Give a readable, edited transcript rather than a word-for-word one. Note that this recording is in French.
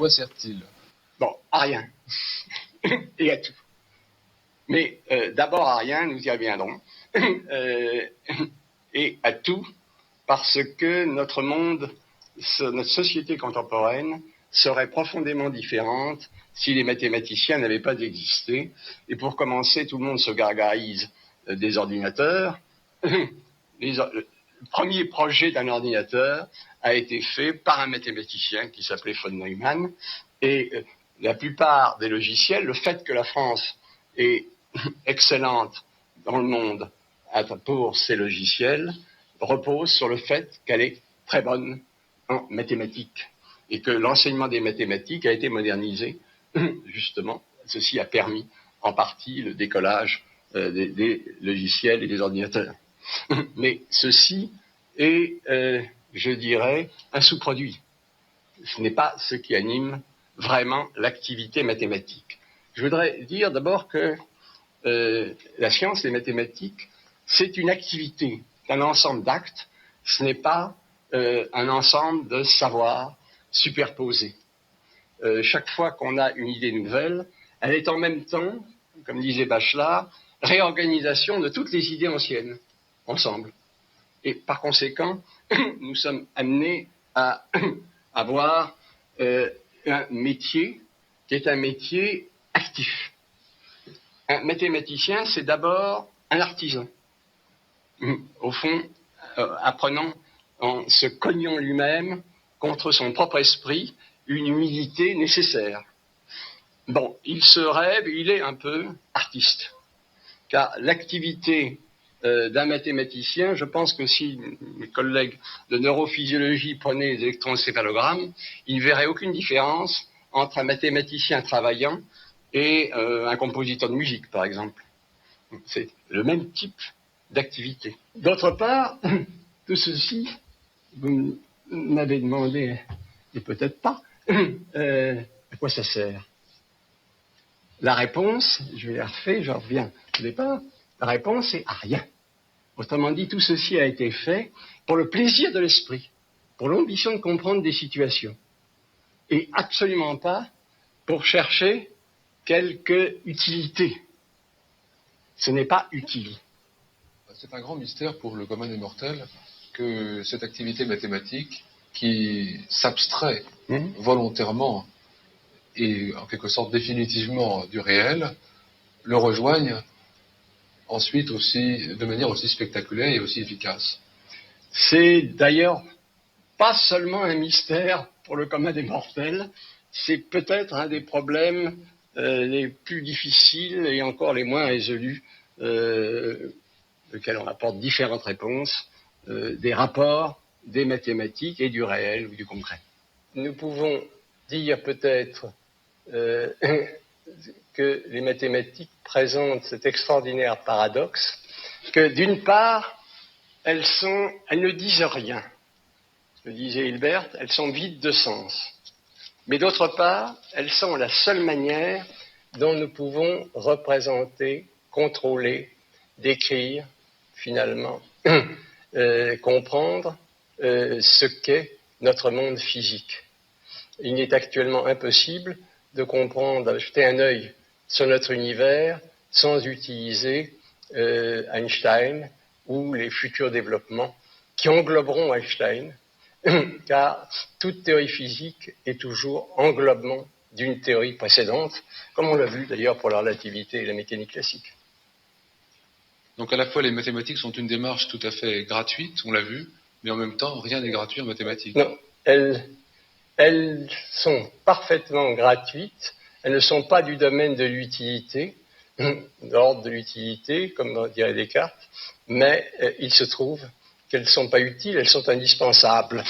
quoi sert-il? Bon, à rien. Et à tout. Mais d'abord à rien, nous y reviendrons. Et à tout, parce que notre monde, notre société contemporaine serait profondément différente si les mathématiciens n'avaient pas existé. Et pour commencer, tout le monde se gargarise des ordinateurs. Le premier projet d'un ordinateur a été fait par un mathématicien qui s'appelait von Neumann. Et la plupart des logiciels, le fait que la France est excellente dans le monde pour ses logiciels, repose sur le fait qu'elle est très bonne en mathématiques et que l'enseignement des mathématiques a été modernisé, justement. Ceci a permis en partie le décollage des logiciels et des ordinateurs. Mais ceci est, je dirais, un sous-produit. Ce n'est pas ce qui anime vraiment l'activité mathématique. Je voudrais dire d'abord que la science, les mathématiques, c'est une activité, un ensemble d'actes, ce n'est pas un ensemble de savoirs superposés. Chaque fois qu'on a une idée nouvelle, elle est en même temps, comme disait Bachelard, réorganisation de toutes les idées anciennes, ensemble. Et par conséquent, nous sommes amenés à avoir un métier qui est un métier actif. Un mathématicien, c'est d'abord un artisan. Au fond, apprenant en se cognant lui-même contre son propre esprit une humilité nécessaire. Bon, il se rêve, il est un peu artiste. Car l'activité d'un mathématicien, je pense que si mes collègues de neurophysiologie prenaient les électroencéphalogrammes, ils ne verraient aucune différence entre un mathématicien travaillant et un compositeur de musique, par exemple. C'est le même type d'activité. D'autre part, tout ceci, vous m'avez demandé, et peut-être pas, à quoi ça sert? La réponse, je vais la refaire, je reviens au départ, la réponse est à rien. Autrement dit, tout ceci a été fait pour le plaisir de l'esprit, pour l'ambition de comprendre des situations, et absolument pas pour chercher quelque utilité. Ce n'est pas utile. C'est un grand mystère pour le commun des mortels que cette activité mathématique qui s'abstrait volontairement et en quelque sorte définitivement du réel, le rejoigne ensuite aussi de manière aussi spectaculaire et aussi efficace. C'est d'ailleurs pas seulement un mystère pour le commun des mortels, c'est peut-être un des problèmes les plus difficiles et encore les moins résolus, auxquels on apporte différentes réponses, des rapports des mathématiques et du réel ou du concret. Nous pouvons dire peut-être que les mathématiques présentent cet extraordinaire paradoxe que d'une part, elles ne disent rien. Le disait Hilbert, elles sont vides de sens. Mais d'autre part, elles sont la seule manière dont nous pouvons représenter, contrôler, décrire, finalement, comprendre ce qu'est notre monde physique. Il n'est actuellement impossible de comprendre, de jeter un œil sur notre univers sans utiliser Einstein ou les futurs développements qui engloberont Einstein, car toute théorie physique est toujours englobement d'une théorie précédente, comme on l'a vu d'ailleurs pour la relativité et la mécanique classique. Donc à la fois les mathématiques sont une démarche tout à fait gratuite, on l'a vu, mais en même temps rien n'est gratuit en mathématiques. Non, elles sont parfaitement gratuites, elles ne sont pas du domaine de l'utilité, de l'ordre de l'utilité, comme dirait Descartes, mais il se trouve qu'elles ne sont pas utiles, elles sont indispensables.